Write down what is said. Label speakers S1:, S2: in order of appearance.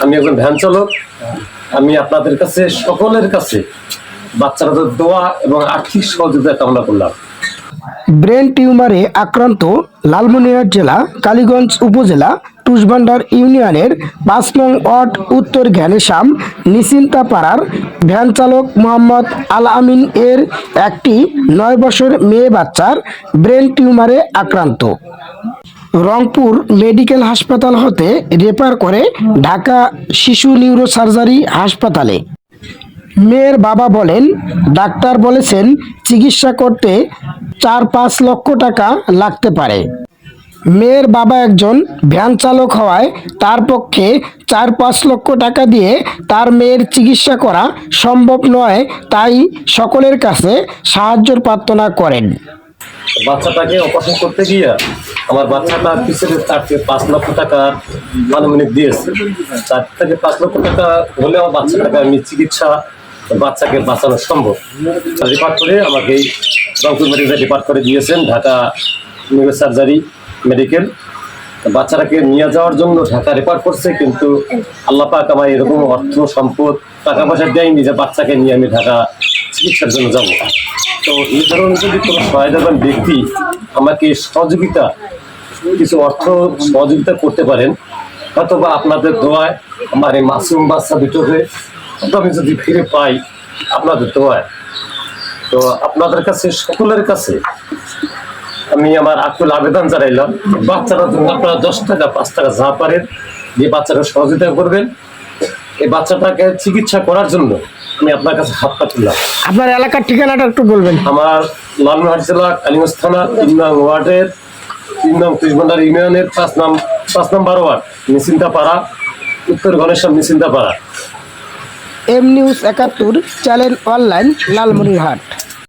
S1: আমি একজন ভ্যান চালক। আমি আপনাদের কাছে সকলের কাছে বাচ্চাদের দোয়া এবং আর্থিক সহযোগিতা কামনা করলাম।
S2: ব্রেন টিউমারে আক্রান্ত লালমনিরহাট জেলা কালীগঞ্জ উপজেলা টুসভান্ডার ইউনিয়নের ৫ নং ওয়ার্ড উত্তর ঘ্যানেশাম নিশ্চিন্তা পাড়ার ভ্যান চালক মোহাম্মদ আল আমিন এর একটি ৯ বছর মেয়ে বাচ্চার ব্রেন টিউমারে আক্রান্ত। রংপুর মেডিকেল হাসপাতাল হতে রেফার করে ঢাকা শিশু নিউরোসার্জারি হাসপাতালে। মেয়ের বাবা বলেন, ডাক্তার বলেছেন চিকিৎসা করতে ৪-৫ লক্ষ টাকা লাগতে পারে। মেয়ের বাবা একজন ভ্যান চালক হওয়ায় তার পক্ষে ৪-৫ লক্ষ টাকা দিয়ে তার মেয়ের চিকিৎসা করা সম্ভব নয়, তাই সকলের কাছে সাহায্যের প্রার্থনা করেন।
S1: বাচ্চাটাকে অপারেশন করতে গিয়ে আমার বাচ্চাটা পিছনে ৪ থেকে ৫ লক্ষ টাকার আনুমানিক দিয়েছে। ৪ থেকে ৫ লক্ষ টাকা হলে আমার বাচ্চাটাকে আমি চিকিৎসা বাচ্চাকে বাঁচানো সম্ভব। রেফার করে আমাকে রংপুর মেডিকেল রেফার করে দিয়েছেন ঢাকা নিউরো সার্জারি মেডিকেল। বাচ্চাটাকে নিয়ে যাওয়ার জন্য ঢাকা রেফার করছে, কিন্তু আল্লাহ পাক আমার এরকম অর্থ সম্পদ টাকা পয়সা দেয়নি যে বাচ্চাকে নিয়ে আমি ঢাকা চিকিৎসার জন্য যাব। তো এই ধরনের যদি কোনো সহায়তাবান ব্যক্তি আমাকে সহযোগিতা কিছু অর্থ সহযোগিতা করতে পারেন, হয়তো বা আপনাদের দোয়ায় আমার এই মাসুম বাচ্চা দুটোকে আমি যদি ফিরে পাই আপনাদের দোয়ায়, তো আপনাদের কাছে সকলের কাছে আমি আমার আকুল আবেদন জানাইলাম, বাচ্চাটার জন্য আপনারা ১০ টাকা ৫ টাকা যা পারেন যে বাচ্চাটা সহযোগিতা করবেন। এই বাচ্চাটাকে চিকিৎসা করার জন্য আমি আপনার কাছে হাত পাতলাম।
S2: আপনার এলাকার ঠিকানাটা একটু বলবেন।
S1: আমার লালমনিরহাট জেলা কালীগঞ্জ থানা ৩ নং ওয়ার্ডের ৩ নং টুসভান্ডার ইউনিয়নের ৫ নম্বর ওয়ার্ড নিশ্চিন্তা পাড়া, উত্তর ঘনেশ্যাম নিশ্চিন্তা পাড়া।
S2: M news ৭১ channel online Lalmonirhat.